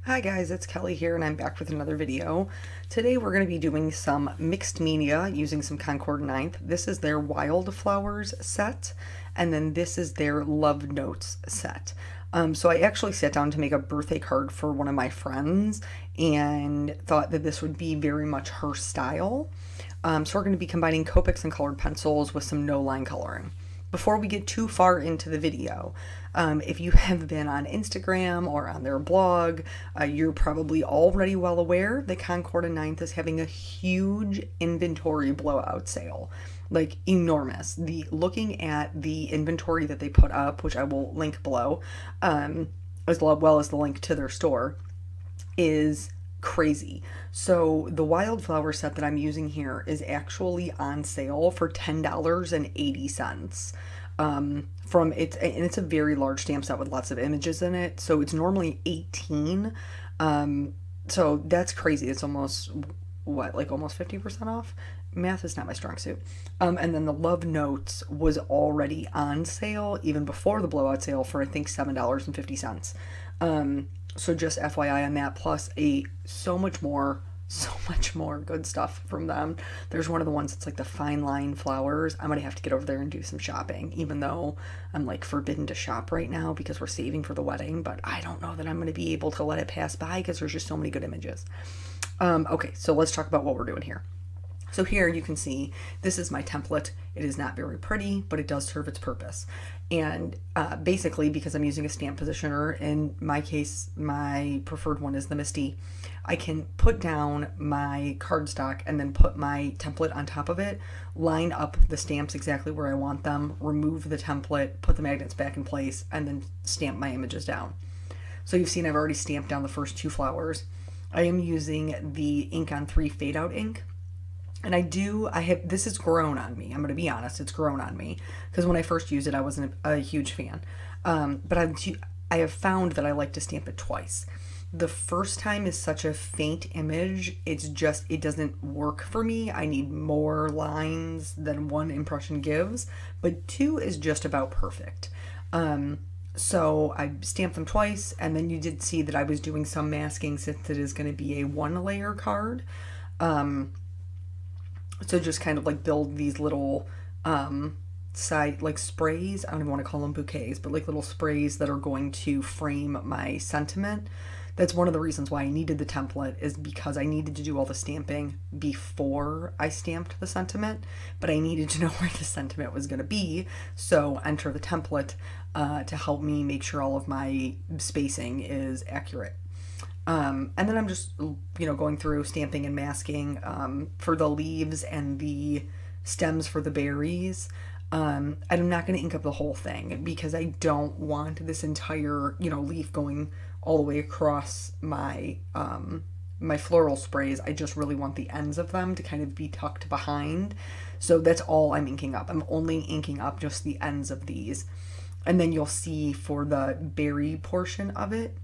Hi guys, it's Kelly here and I'm back with another video. Today we're going to be doing some mixed media using some Concord 9th. This is their Wildflowers set, and then this is their Love Notes set. So I actually sat down to make a birthday card for one of my friends and thought that this would be very much her style. So we're going to be combining Copics and colored pencils with some no-line coloring. Before we get too far into the video, if you have been on Instagram or on their blog, you're probably already well aware that Concord 9th is having a huge inventory blowout sale, like enormous. Looking at the inventory that they put up, which I will link below, as well as the link to their store, is crazy. So the Wildflower set that I'm using here is actually on sale for $10.80. From it, and it's a very large stamp set with lots of images in it. So it's normally $18. So that's crazy. It's almost almost 50% off. Math is not my strong suit. And then the Love Notes was already on sale even before the blowout sale for I think $7.50. So just FYI on that, plus so much more good stuff from them. There's one of the ones that's like the fine line flowers. I'm gonna have to get over there and do some shopping, even though I'm like forbidden to shop right now because we're saving for the wedding, but I don't know that I'm gonna be able to let it pass by because there's just so many good images. Okay, so let's talk about what we're doing here. So here you can see this is my template. It is not very pretty, but it does serve its purpose. And basically, because I'm using a stamp positioner, in my case, my preferred one is the Misty, I can put down my cardstock and then put my template on top of it, line up the stamps exactly where I want them, remove the template, put the magnets back in place, and then stamp my images down. So you've seen I've already stamped down the first two flowers. I am using the Ink on 3 Fade Out ink. And this has grown on me. I'm going to be honest, it's grown on me. Because when I first used it, I wasn't a huge fan. But I have found that I like to stamp it twice. The first time is such a faint image, it doesn't work for me. I need more lines than one impression gives. But 2 is just about perfect. So I stamped them twice, and then you did see that I was doing some masking since it is going to be a 1-layer card. So just kind of like build these little side like sprays. I don't even want to call them bouquets, but like little sprays that are going to frame my sentiment. That's one of the reasons why I needed the template, is because I needed to do all the stamping before I stamped the sentiment, but I needed to know where the sentiment was going to be. So enter the template to help me make sure all of my spacing is accurate. And then I'm just, going through stamping and masking for the leaves and the stems for the berries. I'm not going to ink up the whole thing because I don't want this entire, leaf going all the way across my my floral sprays. I just really want the ends of them to kind of be tucked behind. So that's all I'm inking up. I'm only inking up just the ends of these. And then you'll see for the berry portion of it,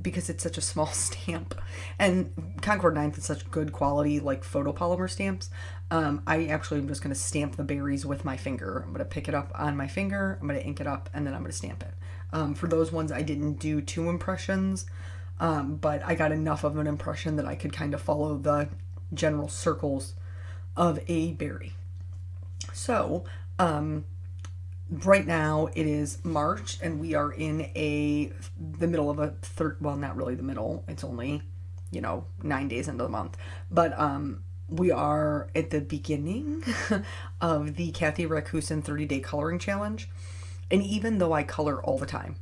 because it's such a small stamp, and Concord 9th is such good quality like photopolymer stamps, I actually am just going to stamp the berries with my finger. I'm going to pick it up on my finger, I'm going to ink it up, and then I'm going to stamp it. For those ones I didn't do 2 impressions, but I got enough of an impression that I could kind of follow the general circles of a berry. So right now it is March and we are in the middle of well, not really the middle, it's only 9 days into the month, but we are at the beginning of the Kathy Rakuten 30-day coloring challenge. And even though I color all the time,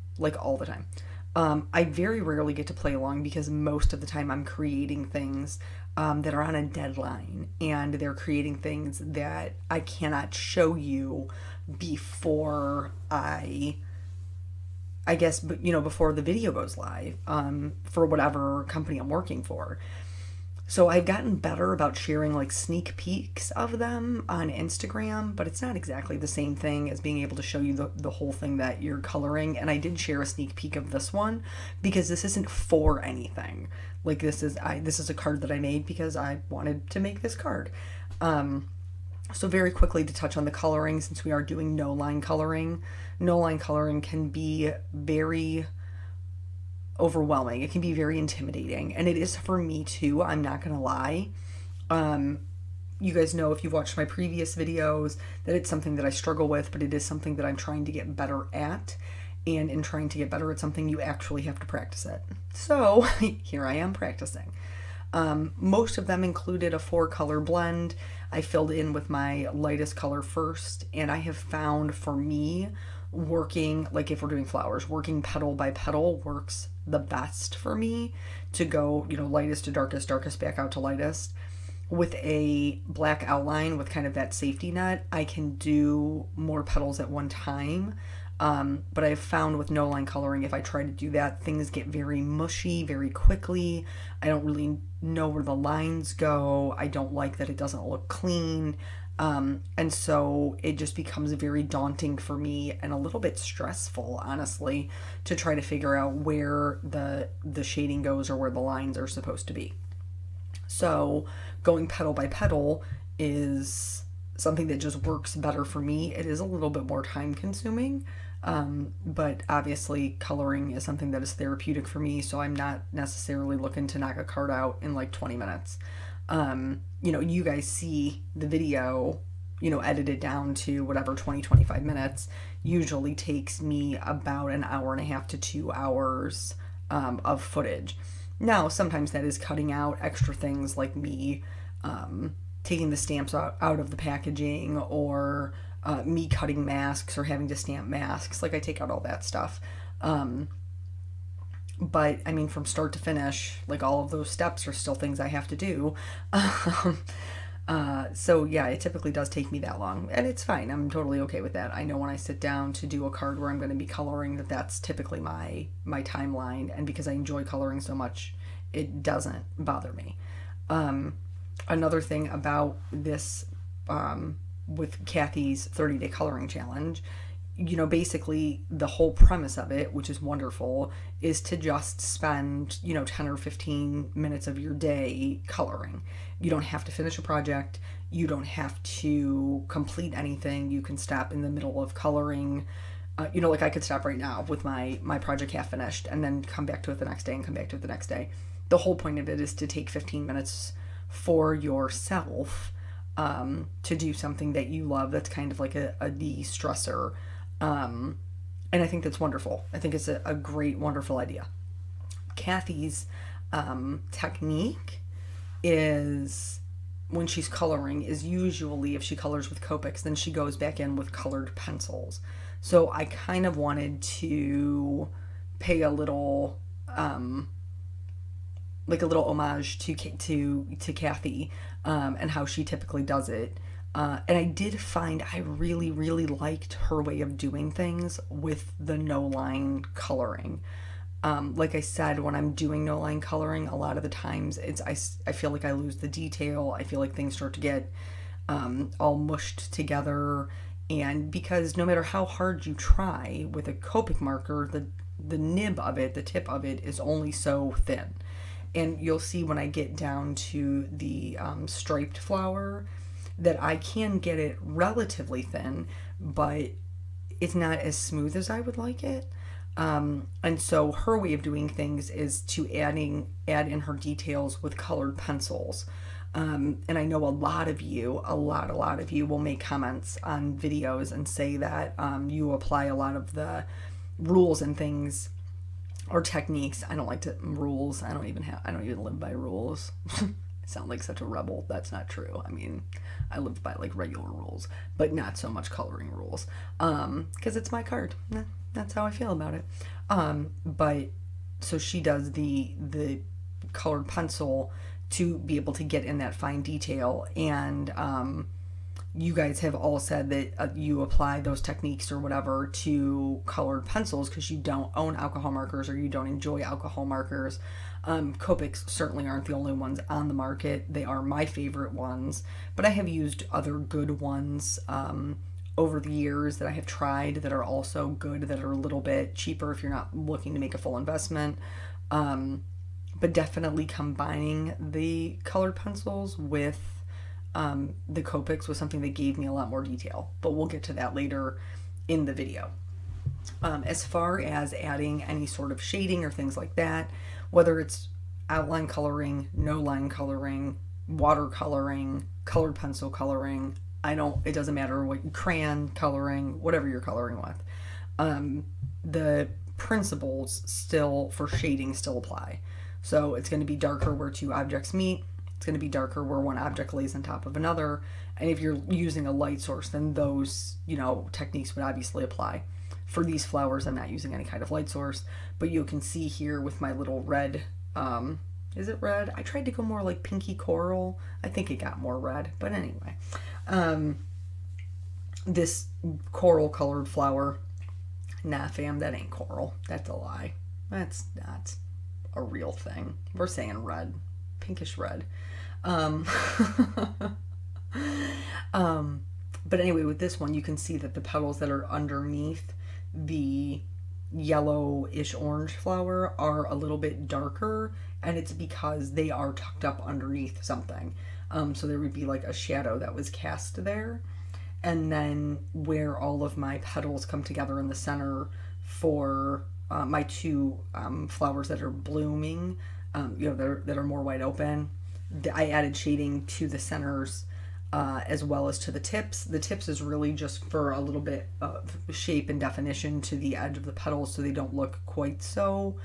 I very rarely get to play along because most of the time I'm creating things that are on a deadline, and they're creating things that I cannot show you before before the video goes live, for whatever company I'm working for. So I've gotten better about sharing like sneak peeks of them on Instagram, but it's not exactly the same thing as being able to show you the whole thing that you're coloring. And I did share a sneak peek of this one because this isn't for anything. Like this is a card that I made because I wanted to make this card. So very quickly to touch on the coloring, since we are doing no line coloring can be very overwhelming. It can be very intimidating, and it is for me too. I'm not gonna lie. You guys know, if you've watched my previous videos, that it's something that I struggle with, but it is something that I'm trying to get better at. And in trying to get better at something, you actually have to practice it. So here I am practicing. Most of them included a 4-color blend. I filled in with my lightest color first, and I have found, for me, working, like if we're doing flowers, working petal by petal works the best for me, to go, you know, lightest to darkest, darkest back out to lightest. With a black outline with kind of that safety net, I can do more petals at one time. But I've found with no line coloring, if I try to do that, things get very mushy very quickly. I don't really know where the lines go. I don't like that it doesn't look clean. And so it just becomes very daunting for me and a little bit stressful, honestly, to try to figure out where the shading goes or where the lines are supposed to be. So going petal by petal is something that just works better for me. It is a little bit more time consuming, but obviously coloring is something that is therapeutic for me, so I'm not necessarily looking to knock a card out in like 20 minutes. You know, you guys see the video, you know, edited down to whatever, 20-25 minutes. Usually takes me about an hour and a half to 2 hours of footage. Now, sometimes that is cutting out extra things like me taking the stamps out of the packaging, or me cutting masks or having to stamp masks. Like, I take out all that stuff. But, I mean, from start to finish, like, all of those steps are still things I have to do. So, yeah, it typically does take me that long. And it's fine. I'm totally okay with that. I know when I sit down to do a card where I'm going to be coloring, that's typically my timeline. And because I enjoy coloring so much, it doesn't bother me. Another thing about this, with Kathy's 30-day coloring challenge, you know, basically the whole premise of it, which is wonderful, is to just spend, you know, 10 or 15 minutes of your day coloring. You don't have to finish a project. You don't have to complete anything. You can stop in the middle of coloring. You know, like I could stop right now with my project half finished and then come back to it the next day and come back to it the next day. The whole point of it is to take 15 minutes for yourself, to do something that you love, that's kind of like a de-stressor. And I think that's wonderful. I think it's a great, wonderful idea. Kathy's technique is, when she's coloring, is usually, if she colors with Copics, then she goes back in with colored pencils. So I kind of wanted to pay a little, like a little homage to Kathy, and how she typically does it. And I did find I really, really liked her way of doing things with the no line coloring. Like I said, when I'm doing no line coloring, a lot of the times I feel like I lose the detail. I feel like things start to get all mushed together. And because no matter how hard you try with a Copic marker, the nib of it, the tip of it, is only so thin. And you'll see when I get down to the striped flower that I can get it relatively thin, but it's not as smooth as I would like it. And so her way of doing things is to add in her details with colored pencils. And I know a lot of you will make comments on videos and say that you apply a lot of the rules and things, or techniques. I don't like to rules. I don't even live by rules. I sound like such a rebel. That's not true. I mean, I live by like regular rules, but not so much coloring rules. Because it's my card. That's how I feel about it. But so she does the colored pencil to be able to get in that fine detail. And you guys have all said that you apply those techniques or whatever to colored pencils because you don't own alcohol markers or you don't enjoy alcohol markers. Copics certainly aren't the only ones on the market. They are my favorite ones, but I have used other good ones over the years that I have tried that are also good, that are a little bit cheaper if you're not looking to make a full investment. But definitely combining the colored pencils with the Copics was something that gave me a lot more detail, but we'll get to that later in the video. As far as adding any sort of shading or things like that, whether it's outline coloring, no line coloring, watercoloring, colored pencil coloring, it doesn't matter what, crayon coloring, whatever you're coloring with. The principles still for shading still apply. So it's going to be darker where two objects meet. It's going to be darker where one object lays on top of another. And if you're using a light source, then those, techniques would obviously apply. For these flowers, I'm not using any kind of light source, but you can see here with my little red, is it red? I tried to go more like pinky coral. I think it got more red, but anyway. This coral colored flower, nah fam, that ain't coral. That's a lie. That's not a real thing. We're saying red, pinkish red. But anyway, with this one, you can see that the petals that are underneath the yellowish orange flower are a little bit darker, and it's because they are tucked up underneath something. So there would be like a shadow that was cast there. And then where all of my petals come together in the center for my two flowers that are blooming, that are more wide open, I added shading to the centers as well as to the tips. The tips is really just for a little bit of shape and definition to the edge of the petals so they don't look quite so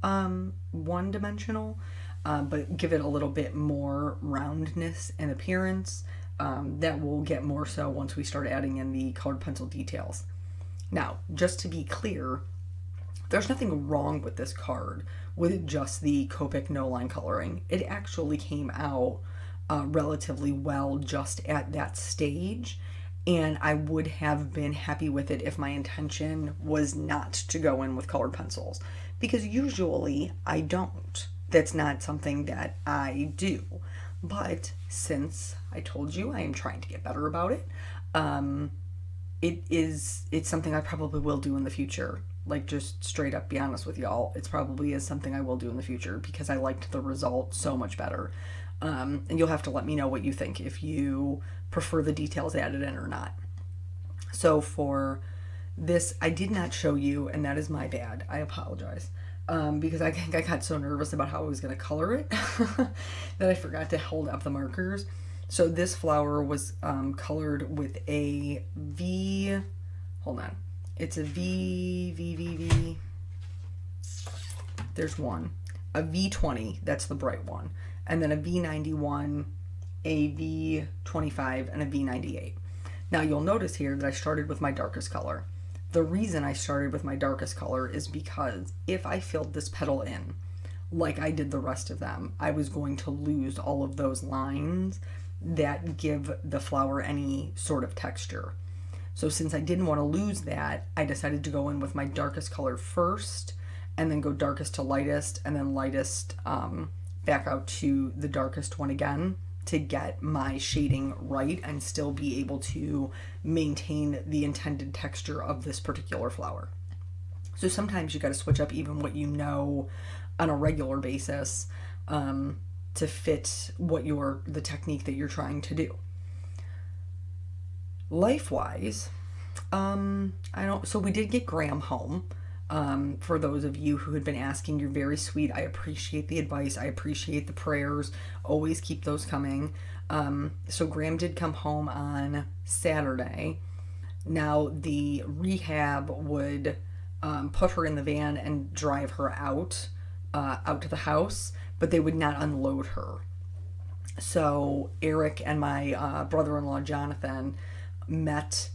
one-dimensional, but give it a little bit more roundness and appearance. That will get more so once we start adding in the colored pencil details. Now, just to be clear, there's nothing wrong with this card with just the Copic no line coloring. It actually came out relatively well just at that stage, and I would have been happy with it if my intention was not to go in with colored pencils, because usually I don't. That's not something that I do. But since I told you I am trying to get better about it, it's something I probably will do in the future. Like, just straight up be honest with y'all, it's probably is something I will do in the future because I liked the result so much better. And you'll have to let me know what you think, if you prefer the details added in or not. So for this, I did not show you, and that is my bad. I apologize. Because I think I got so nervous about how I was going to color it that I forgot to hold up the markers. So this flower was colored with a V, hold on, it's a V, there's one, a V20, that's the bright one, and then a V91, a V25, and a V98. Now you'll notice here that I started with my darkest color. The reason I started with my darkest color is because if I filled this petal in like I did the rest of them, I was going to lose all of those lines that give the flower any sort of texture. So since I didn't want to lose that, I decided to go in with my darkest color first, and then go darkest to lightest, and then lightest back out to the darkest one again, to get my shading right and still be able to maintain the intended texture of this particular flower. So sometimes you got to switch up even what you know on a regular basis to fit the technique that you're trying to do. Life-wise, so we did get Graham home. For those of you who had been asking, you're very sweet. I appreciate the advice. I appreciate the prayers. Always keep those coming. So Graham did come home on Saturday. Now the rehab would put her in the van and drive her out to the house, but they would not unload her. So Eric and my brother-in-law Jonathan met.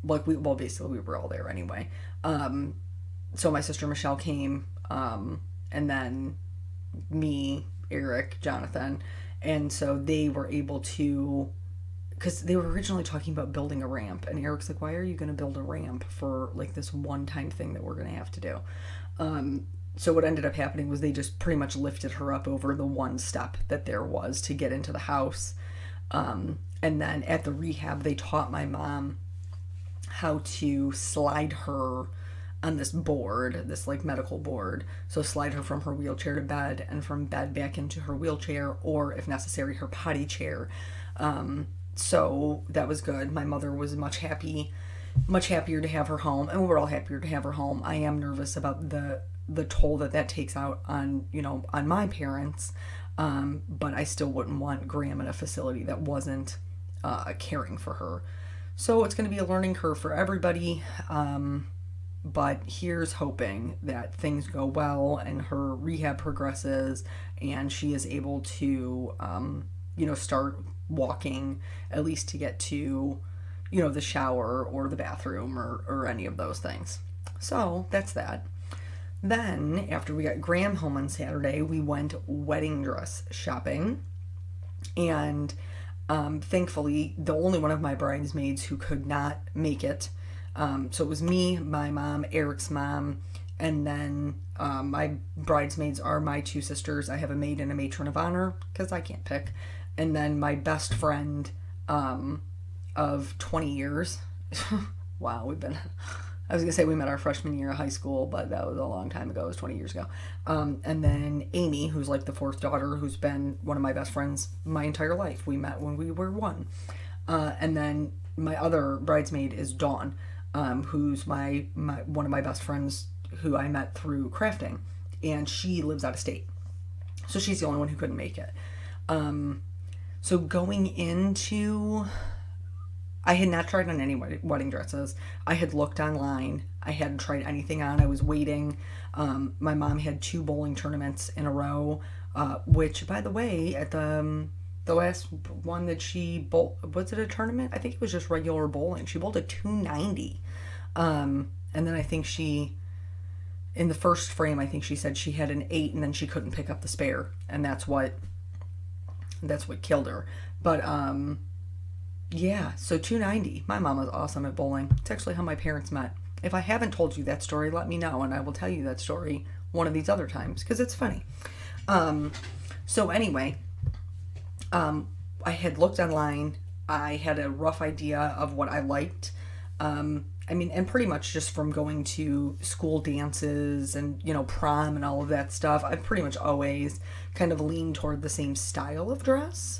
Basically we were all there anyway. So my sister Michelle came, and then me, Eric, Jonathan, and so they were able to, because they were originally talking about building a ramp, and Eric's like, why are you going to build a ramp for like this one-time thing that we're going to have to do? So what ended up happening was they just pretty much lifted her up over the one step that there was to get into the house. And then at the rehab, they taught my mom how to slide her on this board, this like medical board. So slide her from her wheelchair to bed, and from bed back into her wheelchair, or if necessary, her potty chair. So that was good. My mother was much much happier to have her home, and we're all happier to have her home. I am nervous about the toll that takes out on, on my parents, but I still wouldn't want Graham in a facility that wasn't caring for her. So it's going to be a learning curve for everybody, but here's hoping that things go well and her rehab progresses and she is able to, start walking, at least to get to, the shower or the bathroom or any of those things. So that's that. Then, after we got Graham home on Saturday, we went wedding dress shopping. And thankfully, the only one of my bridesmaids who could not make it. So it was me, my mom, Eric's mom, and then my bridesmaids are my two sisters. I have a maid and a matron of honor because I can't pick. And then my best friend of 20 years. Wow, I was going to say we met our freshman year of high school, but that was a long time ago. It was 20 years ago. And then Amy, who's like the fourth daughter, who's been one of my best friends my entire life. We met when we were one. And then my other bridesmaid is Dawn, who's my one of my best friends who I met through crafting. And she lives out of state. So she's the only one who couldn't make it. So going into... I had not tried on any wedding dresses. I had looked online. I hadn't tried anything on. I was waiting. My mom had 2 bowling tournaments in a row, which, by the way, at the last one that she bowled, was it a tournament? I think it was just regular bowling. She bowled a 290. And then I think in the first frame, I think she said she had an 8 and then she couldn't pick up the spare. And that's what killed her. But, yeah, so 290. My mom was awesome at bowling. It's actually how my parents met. If I haven't told you that story, let me know, and I will tell you that story one of these other times, because it's funny. So anyway, I had looked online. I had a rough idea of what I liked. And pretty much just from going to school dances and, prom and all of that stuff, I've pretty much always kind of leaned toward the same style of dress.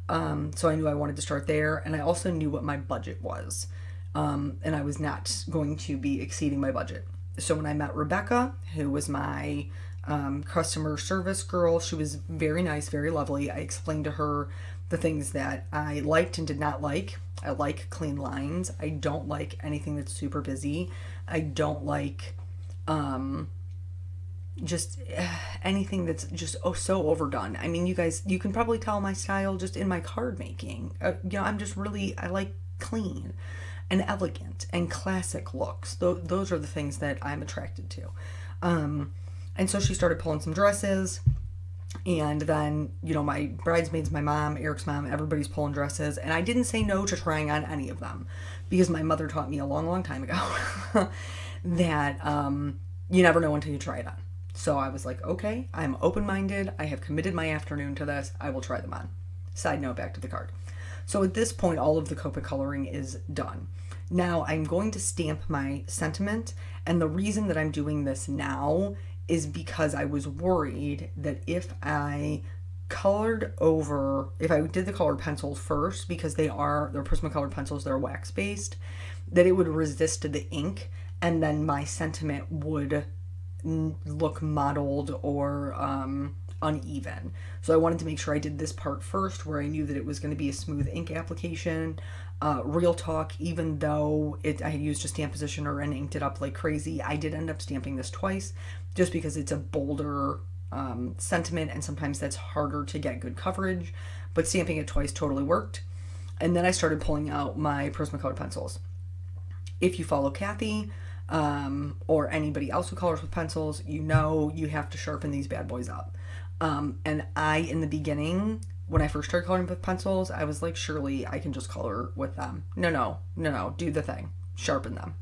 So I knew I wanted to start there, and I also knew what my budget was, and I was not going to be exceeding my budget. So when I met Rebecca, who was my customer service girl, she was very nice, very lovely. I explained to her the things that I liked and did not like. I like clean lines. I don't like anything that's super busy. I don't like just anything that's just so overdone. You guys, you can probably tell my style just in my card making. I'm just really, I like clean and elegant and classic looks. Those are the things that I'm attracted to. And so she started pulling some dresses, and then, my bridesmaids, my mom, Eric's mom, everybody's pulling dresses, and I didn't say no to trying on any of them, because my mother taught me a long, long time ago that you never know until you try it on. So I was like, okay, I'm open-minded. I have committed my afternoon to this. I will try them on. Side note, back to the card. So at this point, all of the Copic coloring is done. Now I'm going to stamp my sentiment. And the reason that I'm doing this now is because I was worried that if I did the colored pencils first, because they're Prismacolor pencils, they're wax-based, that it would resist the ink, and then my sentiment would look mottled or uneven. So I wanted to make sure I did this part first, where I knew that it was going to be a smooth ink application. Real talk, even though I had used a stamp positioner and inked it up like crazy, I did end up stamping this twice, just because it's a bolder sentiment, and sometimes that's harder to get good coverage. But stamping it twice totally worked. And then I started pulling out my Prismacolor pencils. If you follow Kathy, or anybody else who colors with pencils, you have to sharpen these bad boys up. And in the beginning, when I first started coloring with pencils, I was like, surely I can just color with them. No, do the thing. Sharpen them.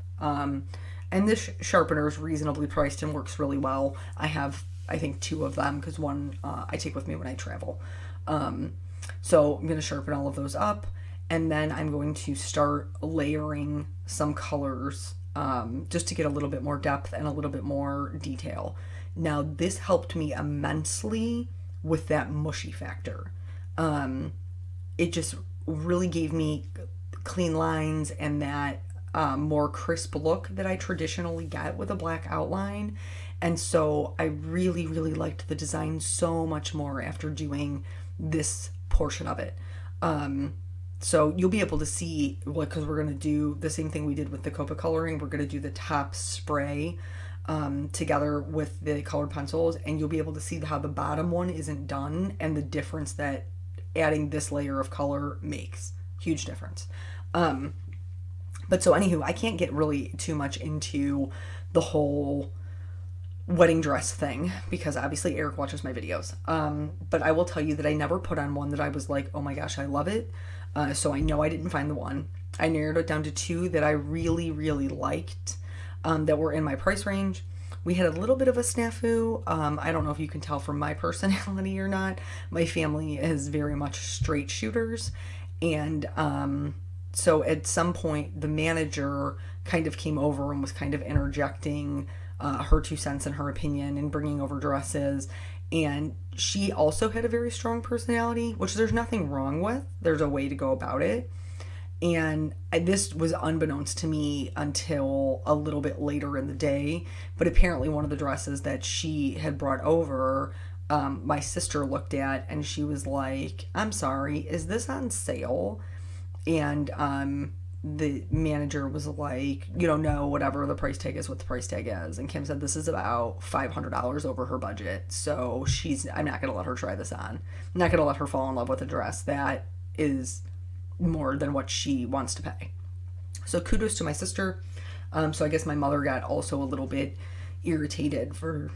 And this sharpener is reasonably priced and works really well. I have, I think, 2 of them, because one I take with me when I travel. So I'm going to sharpen all of those up, and then I'm going to start layering some colors, just to get a little bit more depth and a little bit more detail. Now, this helped me immensely with that mushy factor. It just really gave me clean lines, and that more crisp look that I traditionally get with a black outline. And so I really, really liked the design so much more after doing this portion of it. So you'll be able to see, like, because we're going to do the same thing we did with the Copic coloring. We're going to do the top spray together with the colored pencils, and you'll be able to see how the bottom one isn't done and the difference that adding this layer of color makes. Huge difference. But so anywho, I can't get really too much into the whole wedding dress thing because obviously Eric watches my videos. But I will tell you that I never put on one that I was like, oh my gosh, I love it. So I know I didn't find the one. I narrowed it down to two that I really, really liked, that were in my price range. We had a little bit of a snafu. I don't know if you can tell from my personality or not. My family is very much straight shooters. And so at some point, the manager kind of came over and was kind of interjecting her 2 cents and her opinion and bringing over dresses. And she also had a very strong personality, which there's nothing wrong with. There's a way to go about it. And this was unbeknownst to me until a little bit later in the day. But apparently one of the dresses that she had brought over, my sister looked at and she was like, I'm sorry, is this on sale? And the manager was like, no, whatever, the price tag is what the price tag is. And Kim said this is about $500 over her budget. So I'm not going to let her try this on. I'm not going to let her fall in love with a dress that is more than what she wants to pay. So kudos to my sister. So I guess my mother got also a little bit irritated for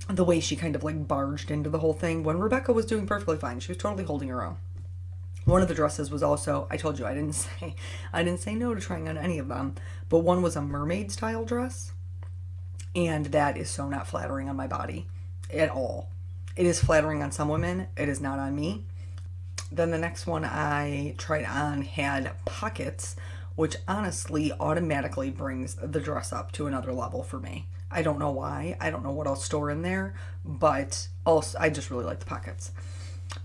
the way she kind of like barged into the whole thing when Rebecca was doing perfectly fine. She was totally holding her own. One of the dresses was also, I told you I didn't say no to trying on any of them, but one was a mermaid-style dress, and that is so not flattering on my body at all. It is flattering on some women, it is not on me. Then the next one I tried on had pockets, which honestly automatically brings the dress up to another level for me. I don't know why, I don't know what I'll store in there, but also I just really like the pockets.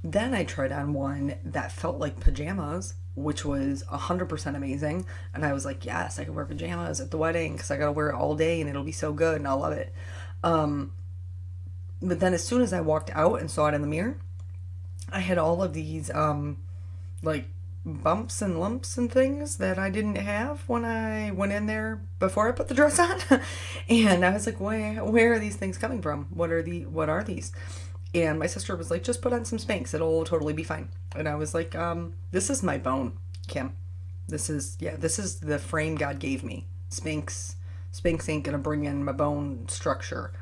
Then I tried on one that felt like pajamas, which was 100% amazing. And I was like, yes, I could wear pajamas at the wedding because I got to wear it all day and it'll be so good and I'll love it. But then as soon as I walked out and saw it in the mirror, I had all of these like bumps and lumps and things that I didn't have when I went in there before I put the dress on. And I was like, where are these things coming from? What are these? And my sister was like, just put on some Spanx. It'll totally be fine. And I was like, this is my bone, Kim. This is the frame God gave me. Spanx ain't gonna bring in my bone structure.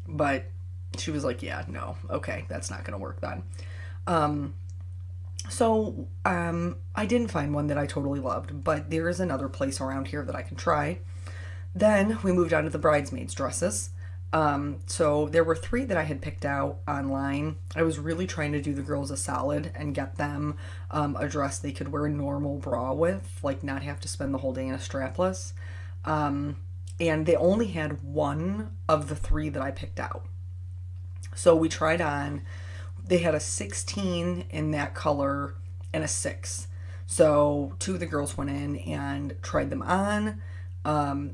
But she was like, yeah, no, okay, that's not gonna work then. So I didn't find one that I totally loved, but there is another place around here that I can try. Then we moved on to the Bridesmaids Dresses. So there were 3 that I had picked out online. I was really trying to do the girls a solid and get them a dress they could wear a normal bra with, like not have to spend the whole day in a strapless. And they only had one of the 3 that I picked out. So we tried on, they had a 16 in that color and a 6. So 2 of the girls went in and tried them on.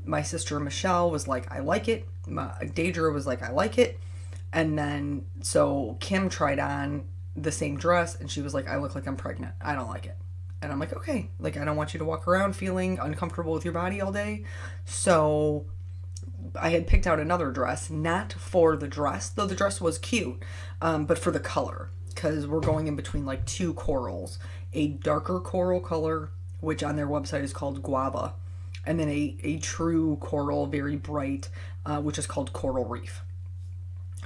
My sister Michelle was like, I like it. Deidre was like, I like it. And then so Kim tried on the same dress and she was like, I look like I'm pregnant. I don't like it. And I'm like, okay, like I don't want you to walk around feeling uncomfortable with your body all day. So I had picked out another dress, not for the dress, though the dress was cute, but for the color, because we're going in between like 2 corals, a darker coral color, which on their website is called guava, and then a true coral, very bright, which is called Coral Reef.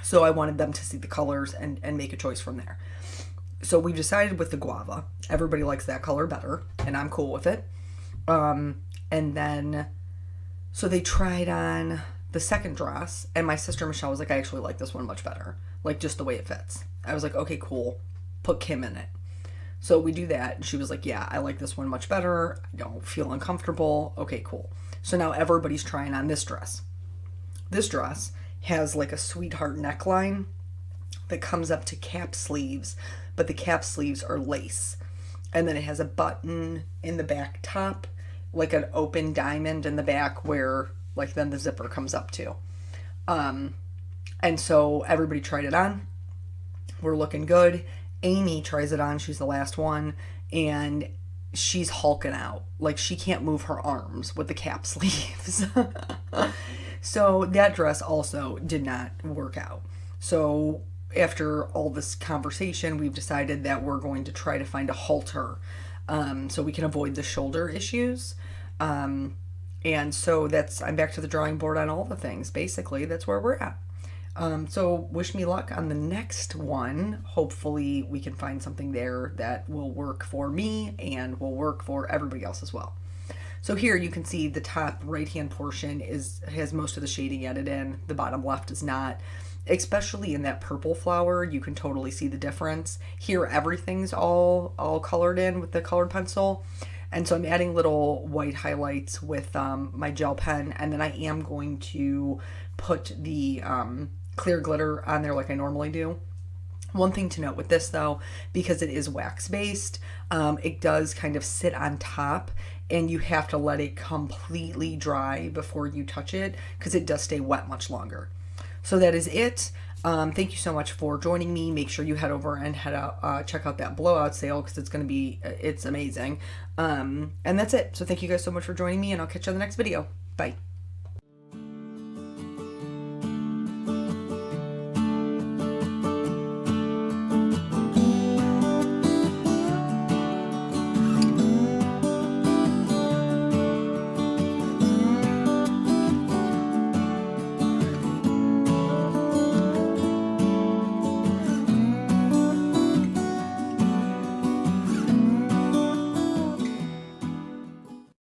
So I wanted them to see the colors and make a choice from there. So we decided with the guava. Everybody likes that color better, and I'm cool with it. And then, so they tried on the second dress, and my sister Michelle was like, I actually like this one much better. Like, just the way it fits. I was like, okay, cool. Put Kim in it. So we do that, and she was like, yeah, I like this one much better. I don't feel uncomfortable. Okay, cool. So now everybody's trying on this dress. This dress has like a sweetheart neckline that comes up to cap sleeves, but the cap sleeves are lace. And then it has a button in the back top like an open diamond in the back where like then the zipper comes up to. And so everybody tried it on. We're looking good. Amy tries it on. She's the last one. And she's hulking out. Like she can't move her arms with the cap sleeves. So that dress also did not work out. So after all this conversation, we've decided that we're going to try to find a halter so we can avoid the shoulder issues. And so I'm back to the drawing board on all the things. Basically, that's where we're at. So wish me luck on the next one. Hopefully we can find something there that will work for me and will work for everybody else as well. So here you can see the top right hand portion has most of the shading added in. The bottom left is not. Especially in that purple flower, you can totally see the difference. Here everything's all colored in with the colored pencil. And so I'm adding little white highlights with my gel pen, and then I am going to put the clear glitter on there like I normally do. One thing to note with this though, because it is wax based, it does kind of sit on top and you have to let it completely dry before you touch it because it does stay wet much longer. So that is it. Thank you so much for joining me. Make sure you head over and check out that blowout sale because it's amazing. And that's it. So thank you guys so much for joining me, and I'll catch you on the next video. Bye.